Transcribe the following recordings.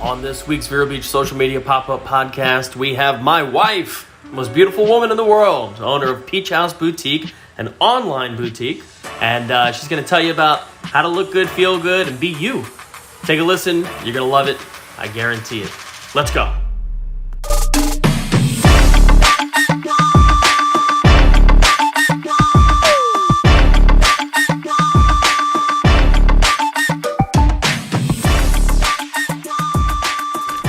On this week's Vero Beach Social Media Pop-Up Podcast, we have my wife, the most beautiful woman in the world, owner of Peach House Boutique, an online boutique, and she's going to tell you about how to look good, feel good, and be you. Take a listen. You're going to love it. I guarantee it. Let's go.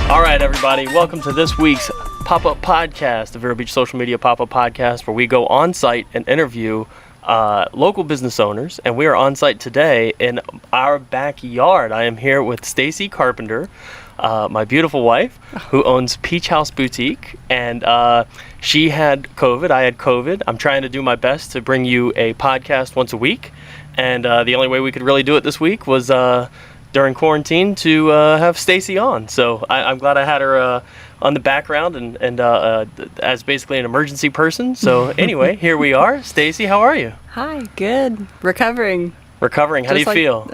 All right, everybody, welcome to this week's Pop-Up Podcast, the Vero Beach Social Media Pop-Up Podcast, where we go on-site and interview local business owners, and we are on-site today in our backyard. I am here with Stacy Carpenter, my beautiful wife, who owns Peach House Boutique, and she had COVID, I had COVID. I'm trying to do my best to bring you a podcast once a week, and the only way we could really do it this week was during quarantine to have Stacy on. So I'm glad I had her on the background and as basically an emergency person. So anyway, here we are. Stacy, how are you? Hi, good. Recovering. How do you feel?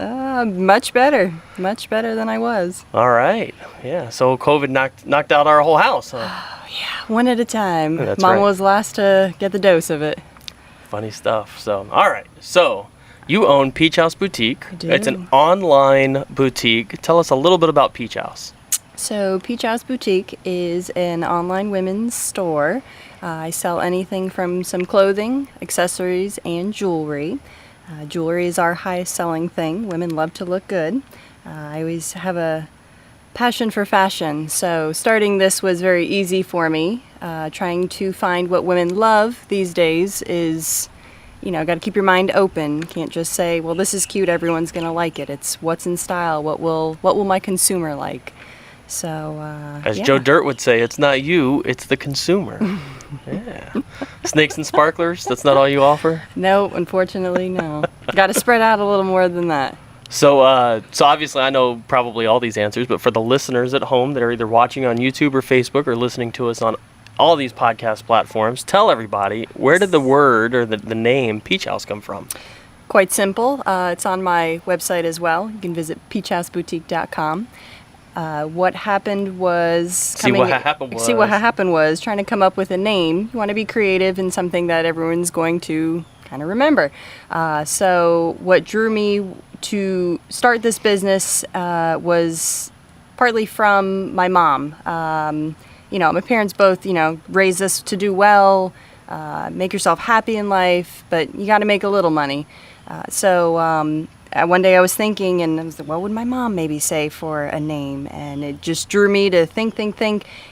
Much better than I was. All right. Yeah. So COVID knocked out our whole house, huh? Yeah, one at a time. That's Mom right. was last to get the dose of it. Funny stuff. So, all right. So you own Peach House Boutique. I do. It's an online boutique. Tell us a little bit about Peach House. So Peach House Boutique is an online women's store. I sell anything from some clothing, accessories, and jewelry. Jewelry is our highest selling thing. Women love to look good. I always have a passion for fashion, so starting this was very easy for me. Trying to find what women love these days is, got to keep your mind open. Can't just say, well, this is cute, everyone's going to like it. It's what's in style, what will my consumer like? So, As Joe Dirt would say, it's not you, it's the consumer. Yeah. Snakes and sparklers, that's not all you offer? No, unfortunately, no. Got to spread out a little more than that. So obviously I know probably all these answers, but for the listeners at home that are either watching on YouTube or Facebook or listening to us on all these podcast platforms, tell everybody, where did the word or the name Peach House come from? Quite simple. It's on my website as well. You can visit peachhouseboutique.com. What happened was trying to come up with a name. You want to be creative in something that everyone's going to kind of remember. So what drew me to start this business was partly from my mom. My parents both, raised us to do well, make yourself happy in life, but you got to make a little money. So one day I was thinking, and I was like, what would my mom maybe say for a name? And it just drew me to think,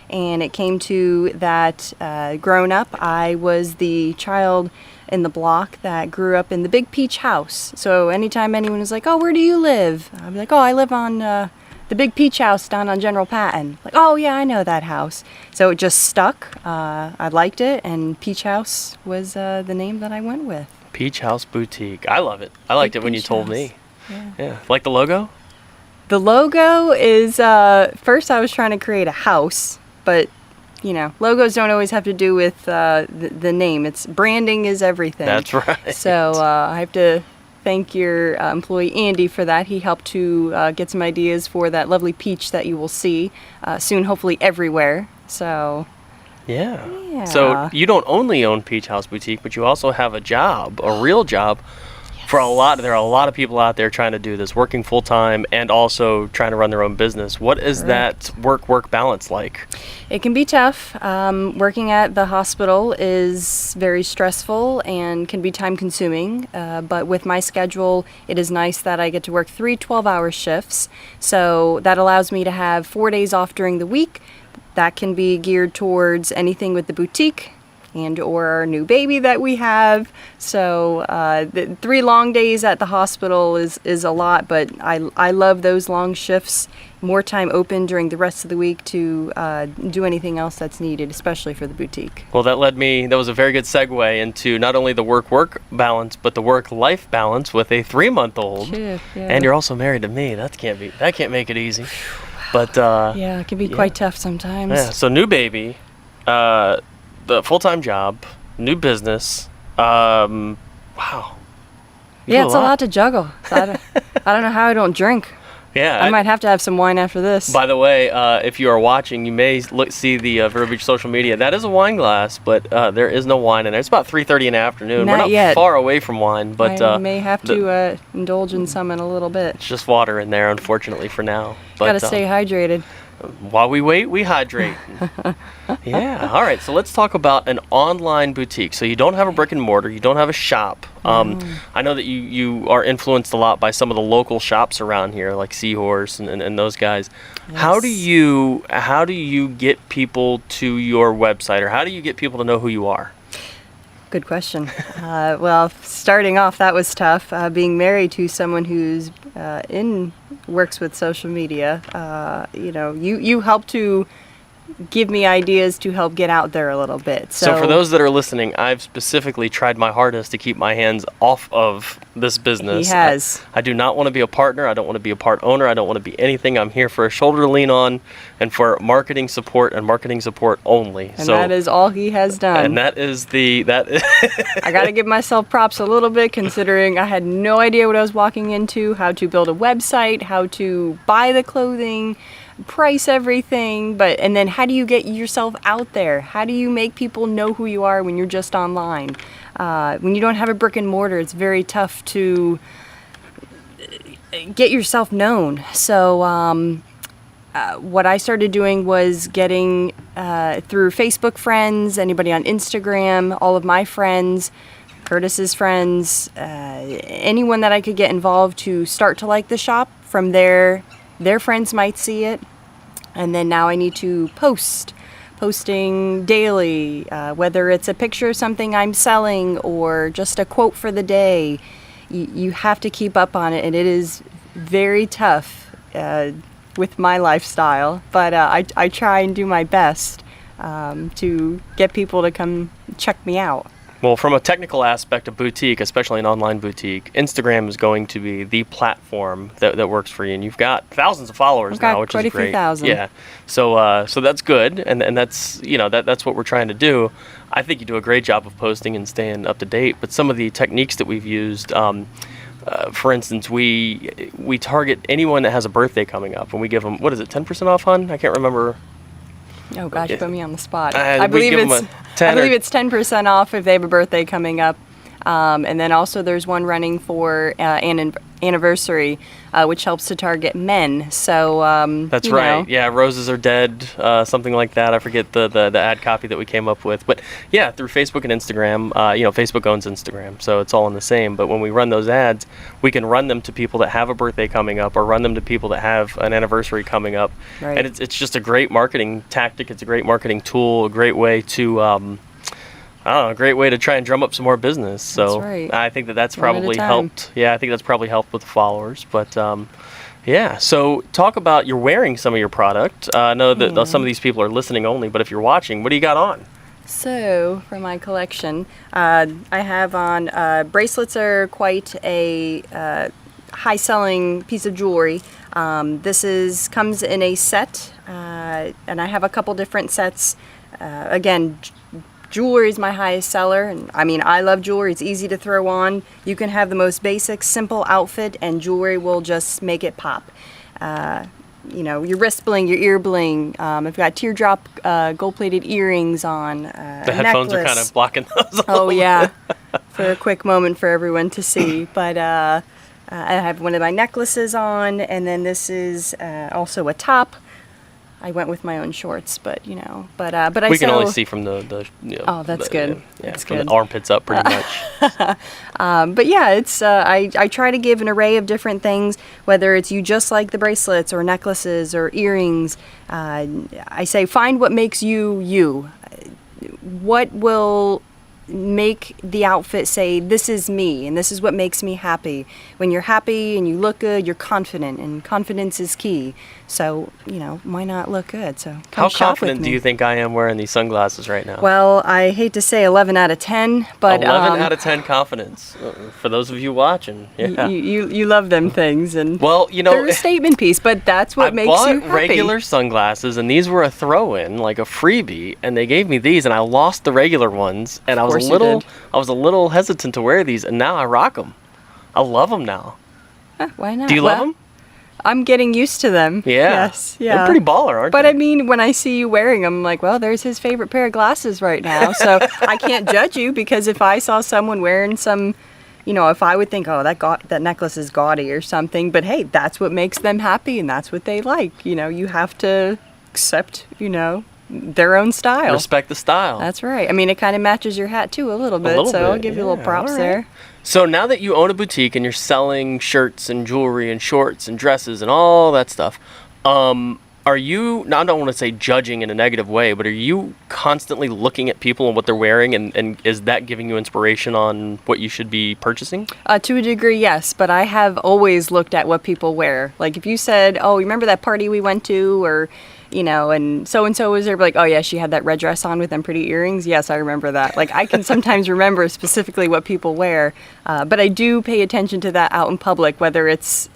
and it came to that growing up, I was the child in the block that grew up in the big Peach House. So anytime anyone was like, oh, where do you live? I'd be like, oh, I live on the big Peach House down on General Patton. Like, oh, yeah, I know that house. So it just stuck. I liked it, and Peach House was the name that I went with. Peach House Boutique. I love it. I liked it when you told me. Yeah. Like the logo? The logo is, first I was trying to create a house, but, logos don't always have to do with the name. It's branding is everything. That's right. So I have to thank your employee Andy for that. He helped to get some ideas for that lovely peach that you will see soon, hopefully everywhere. So yeah. So you don't only own Peach House Boutique, but you also have a job, a real job. Yes. There are a lot of people out there trying to do this, working full time and also trying to run their own business. What is that work balance like? It can be tough. Working at the hospital is very stressful and can be time consuming. But with my schedule, it is nice that I get to work 3 12-hour shifts. So that allows me to have 4 days off during the week. That can be geared towards anything with the boutique and or our new baby that we have. So the 3 long days at the hospital is a lot, but I love those long shifts. More time open during the rest of the week to do anything else that's needed, especially for the boutique. Well, that was a very good segue into not only the work balance, but the work-life balance with a 3-month-old. Yeah. And you're also married to me. That can't make it easy. But it can be quite tough sometimes. Yeah. So new baby, the full-time job, new business. Wow. Yeah, it's a lot to juggle. So I don't know how I don't drink. Yeah, I might have to have some wine after this. By the way, if you are watching, you may see the Vero Beach social media. That is a wine glass, but there is no wine in there. It's about 3:30 in the afternoon. Not We're not yet. far away from wine, but I may have to indulge in some in a little bit. It's just water in there, unfortunately, for now. But, gotta stay hydrated. While we wait, we hydrate. Yeah. All right. So let's talk about an online boutique. So you don't have a brick and mortar. You don't have a shop. I know that you are influenced a lot by some of the local shops around here, like Seahorse and those guys. Yes. How do you get people to your website, or how do you get people to know who you are? Good question. Well, starting off, that was tough. Being married to someone who's works with social media, you help to give me ideas to help get out there a little bit. So for those that are listening, I've specifically tried my hardest to keep my hands off of this business. He has. I do not want to be a partner. I don't want to be a part owner. I don't want to be anything. I'm here for a shoulder to lean on and for marketing support and marketing support only. And that is all he has done. And that is I got to give myself props a little bit, considering I had no idea what I was walking into, how to build a website, how to buy the clothing, price everything, and then how do you get yourself out there? How do you make people know who you are when you're just online? When you don't have a brick and mortar, it's very tough to get yourself known. So what I started doing was getting through Facebook friends, anybody on Instagram, all of my friends, Curtis's friends, anyone that I could get involved to start to like the shop. From there, their friends might see it, and then now I need to posting daily, whether it's a picture of something I'm selling or just a quote for the day. You have to keep up on it, and it is very tough with my lifestyle, but I try and do my best to get people to come check me out. Well, from a technical aspect of boutique, especially an online boutique, Instagram is going to be the platform that works for you. And you've got thousands of followers now, which is great. Quite a few thousand. Yeah. So that's good, and that's that's what we're trying to do. I think you do a great job of posting and staying up to date. But some of the techniques that we've used, for instance, we target anyone that has a birthday coming up, and we give them, what is it, 10% off, hon? I can't remember. Oh gosh, you put me on the spot. I believe it's 10% off if they have a birthday coming up, and then also there's one running for an anniversary, which helps to target men. So that's right. Yeah, roses are dead, something like that. I forget the ad copy that we came up with, but yeah, through Facebook and Instagram. Facebook owns Instagram, so it's all in the same. But when we run those ads, we can run them to people that have a birthday coming up, or run them to people that have an anniversary coming up. Right. And it's just a great marketing tactic. It's a great marketing tool. A great way to a great way to try and drum up some more business. So that's right. I think that's probably helped. Yeah, I think that's probably helped with the followers. But yeah, so talk about, you're wearing some of your product. I know that some of these people are listening only, but if you're watching, what do you got on? So for my collection, I have on bracelets. Are quite a high-selling piece of jewelry. This comes in a set, and I have a couple different sets. Again, jewelry is my highest seller, and I mean, I love jewelry. It's easy to throw on. You can have the most basic, simple outfit, and jewelry will just make it pop. Your wrist bling, your ear bling. I've got teardrop gold-plated earrings on. The headphones are kind of blocking those. Oh yeah, for a quick moment for everyone to see. But I have one of my necklaces on, and then this is also a top. I went with my own shorts, but I we can only see from the oh, that's good. That's good. From the armpits up, pretty much. But yeah, it's I try to give an array of different things, whether it's you just like the bracelets or necklaces or earrings. I say find what makes you you. What will make the outfit say, this is me, and this is what makes me happy. When you're happy and you look good, you're confident, and confidence is key. So, why not look good? So come How shop confident with me. do you think I am wearing these sunglasses right now? Well, I hate to say 11 out of 10, but 11 out of 10 confidence. For those of you watching, yeah. You love them things, and well, they're a statement piece, but that's what makes you happy. I bought regular sunglasses, and these were a throw-in, like a freebie, and they gave me these, and I lost the regular ones, and I was a little hesitant to wear these, and now I rock them. I love them now. Why not? Do you love them? I'm getting used to them. Yeah. Yes. Yeah. They're pretty baller, aren't But they? I mean, when I see you wearing them, I'm like, well, there's his favorite pair of glasses right now. So I can't judge you, because if I saw someone wearing some, if I would think, oh, that necklace is gaudy or something, but hey, that's what makes them happy and that's what they like. You have to accept, their own style. Respect the style. That's right. I mean, it kind of matches your hat too a little bit, I'll give you a little props there. So now that you own a boutique and you're selling shirts and jewelry and shorts and dresses and all that stuff, are you, now I don't want to say judging in a negative way, but are you constantly looking at people and what they're wearing, and is that giving you inspiration on what you should be purchasing? To a degree, yes, but I have always looked at what people wear. Like if you said, oh, remember that party we went to, or and so-and-so was there, like, oh yeah, she had that red dress on with them pretty earrings. Yes, I remember that. Like I can sometimes remember specifically what people wear, but I do pay attention to that out in public, whether it's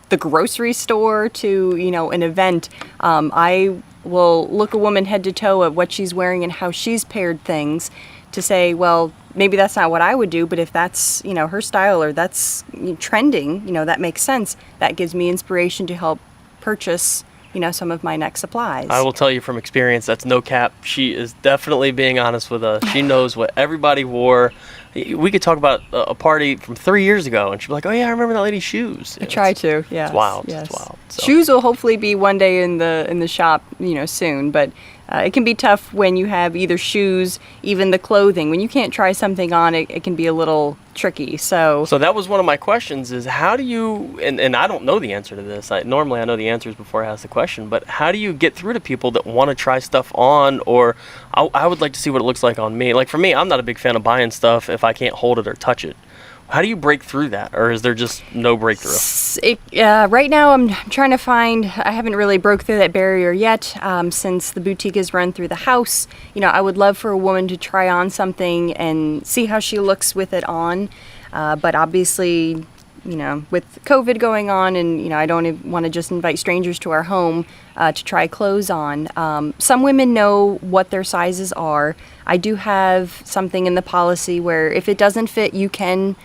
the grocery store to, an event. I will look a woman head to toe at what she's wearing and how she's paired things to say, well, maybe that's not what I would do, but if that's, her style or that's trending, that makes sense. That gives me inspiration to help purchase some of my next supplies. I will tell you from experience, that's no cap. She is definitely being honest with us. She knows what everybody wore. We could talk about a party from 3 years ago, and she'd be like, oh yeah, I remember that lady's shoes. I try to, yeah. It's wild. Yes. It's wild. So. Shoes will hopefully be one day in the shop, soon, but it can be tough when you have either shoes, even the clothing. When you can't try something on, it can be a little tricky. So that was one of my questions, is how do you, and I don't know the answer to this. Normally I know the answers before I ask the question, but how do you get through to people that want to try stuff on, or I would like to see what it looks like on me. Like for me, I'm not a big fan of buying stuff if I can't hold it or touch it. How do you break through that, or is there just no breakthrough? Right now, I'm trying to find. I haven't really broke through that barrier yet. Since the boutique is run through the house, I would love for a woman to try on something and see how she looks with it on. But obviously, with COVID going on, and I don't want to just invite strangers to our home to try clothes on. Some women know what their sizes are. I do have something in the policy where if it doesn't fit, you can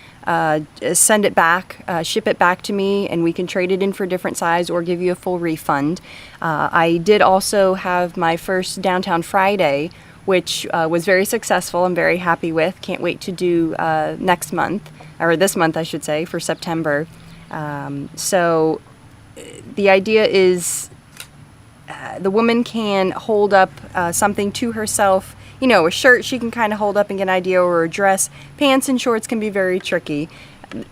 send it back, ship it back to me, and we can trade it in for a different size or give you a full refund. I did also have my first Downtown Friday, which was very successful. I'm very happy with. Can't wait to do next month, or this month I should say, for September. So the idea is the woman can hold up something to herself. A shirt she can kind of hold up and get an idea, or a dress. Pants and shorts can be very tricky.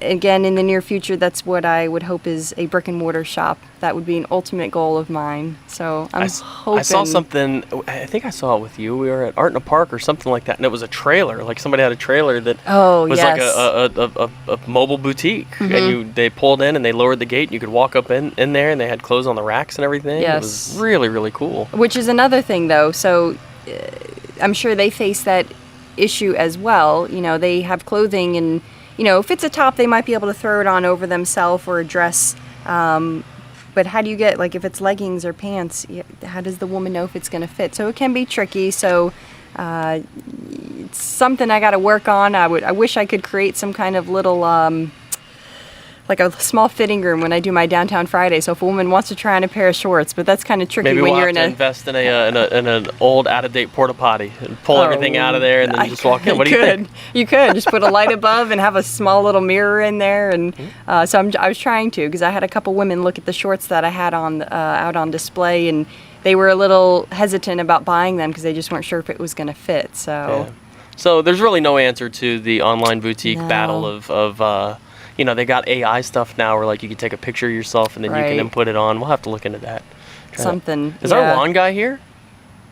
Again, in the near future, that's what I would hope is a brick and mortar shop. That would be an ultimate goal of mine. So I'm hoping. I saw something, I think I saw it with you. We were at Art in a Park or something like that, and it was a trailer. Like somebody had a trailer that was like a mobile boutique. Mm-hmm. And they pulled in and they lowered the gate, and you could walk up in there, and they had clothes on the racks and everything. Yes. It was really, really cool. Which is another thing, though. So I'm sure they face that issue as well. They have clothing, and if it's a top, they might be able to throw it on over themselves, or a dress. But how do you get, like if it's leggings or pants, how does the woman know if it's going to fit? So it can be tricky. So it's something I got to work on. I wish I could create some kind of little like a small fitting room when I do my Downtown Friday. So if a woman wants to try on a pair of shorts, but that's kind of tricky. Maybe when we'll you're have to invest in an old out-of-date porta potty and pull everything out of there and then just walk in. What do you think? You could just put a light above and have a small little mirror in there, and so I was trying to, because I had a couple women look at the shorts that I had on out on display, and they were a little hesitant about buying them because they just weren't sure if it was going to fit. So, so there's really no answer to the online boutique battle of they got AI stuff now where like you can take a picture of yourself and then you can input it on. We'll have to look into that. Is our lawn guy here?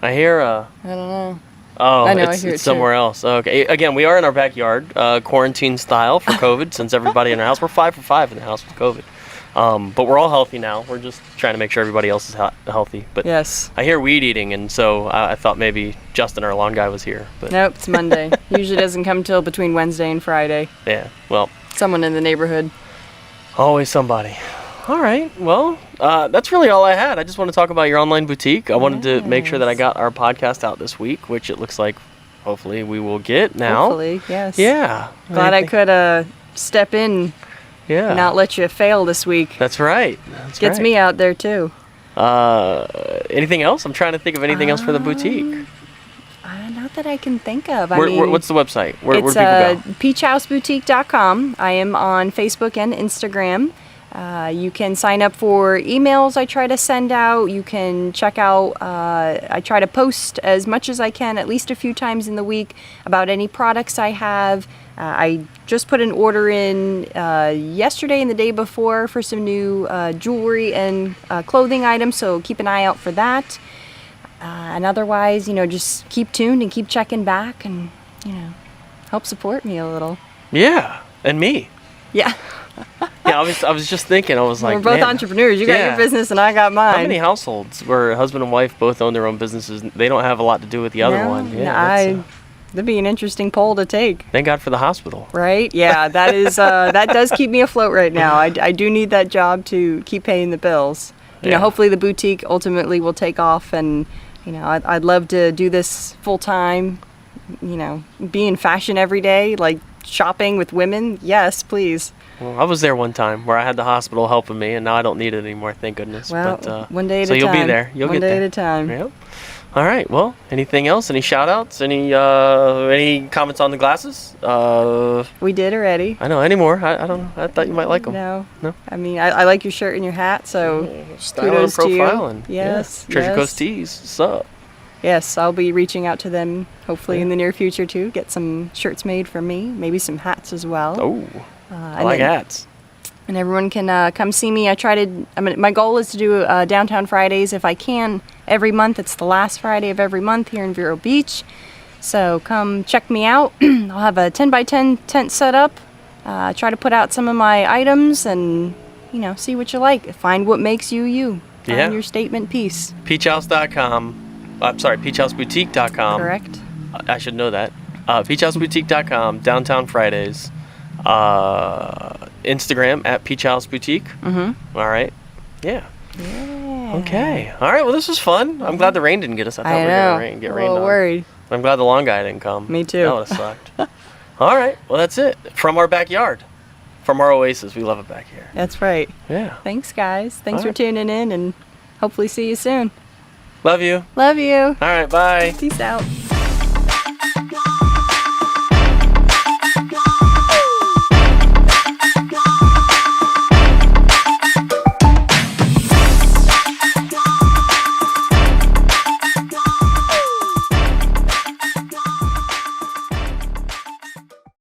I hear I don't know. Oh, I know, it's somewhere else. Okay. Again, we are in our backyard, quarantine style for COVID, since everybody in our house. We're 5 for 5 in the house with COVID. But we're all healthy now. We're just trying to make sure everybody else is healthy. But yes, I hear weed eating, and so I thought maybe Justin, our lawn guy, was here. But nope, it's Monday. Usually doesn't come till between Wednesday and Friday. Yeah, well. Someone in the neighborhood. Always somebody. All right. Well, that's really all I had. I just want to talk about your online boutique. I wanted to make sure that I got our podcast out this week, which it looks like hopefully we will get now. Hopefully, yes. Yeah. Glad I could step in Yeah. Not let you fail this week. That's right. Gets me out there too. Anything else? I'm trying to think of anything else for the boutique. Not that I can think of. What's the website? Where it's people go? peachhouseboutique.com. I am on Facebook and Instagram. You can sign up for emails I try to send out. You can check out, I try to post as much as I can, at least a few times in the week, about any products I have. I just put an order in yesterday and the day before for some new jewelry and clothing items, so keep an eye out for that. And otherwise, just keep tuned and keep checking back and, help support me a little. Yeah, and me. Yeah. Yeah, I was just thinking, I was like, we're both entrepreneurs. You got your business and I got mine. How many households where husband and wife both own their own businesses, they don't have a lot to do with the other one? Yeah, that'd be an interesting poll to take. Thank God for the hospital. Right? Yeah, that is that does keep me afloat right now. I do need that job to keep paying the bills. Hopefully the boutique ultimately will take off, and I'd love to do this full time. Be in fashion every day, like shopping with women. Yes, please. Well, I was there one time where I had the hospital helping me, and now I don't need it anymore, thank goodness. Well, but, one day at a time. So you'll be there. You'll get there. One day at a time. Yep. All right. Well, anything else? Any shout-outs? Any comments on the glasses? We did already. I know. Any more? I don't know. I thought you might like them. No. No? I mean, I like your shirt and your hat, so kudos to you. Profiling. Yes. Yeah. Treasure yes. Coast Tees. What's up? Yes, I'll be reaching out to them hopefully in the near future too. Get some shirts made for me, maybe some hats as well. Oh, I like hats. And everyone can come see me. My goal is to do Downtown Fridays if I can every month. It's the last Friday of every month here in Vero Beach. So come check me out. I'll have a 10x10 tent set up. Try to put out some of my items and, see what you like. Find what makes you you. Find your statement piece. Peachhouse.com. I'm sorry, peachhouseboutique.com. Correct. I should know that. Peachhouseboutique.com, Downtown Fridays. Instagram at Peach House Boutique. Mm-hmm. All right. Yeah. Okay. All right. Well, this was fun. I'm glad the rain didn't get us. I thought we were going to get rained on. Worried. I'm glad the long guy didn't come. Me too. That would have sucked. All right. Well, that's it. From our backyard. From our oasis. We love it back here. That's right. Yeah. Thanks, guys. Thanks for tuning in, and hopefully see you soon. Love you. Love you. All right. Bye. Peace out.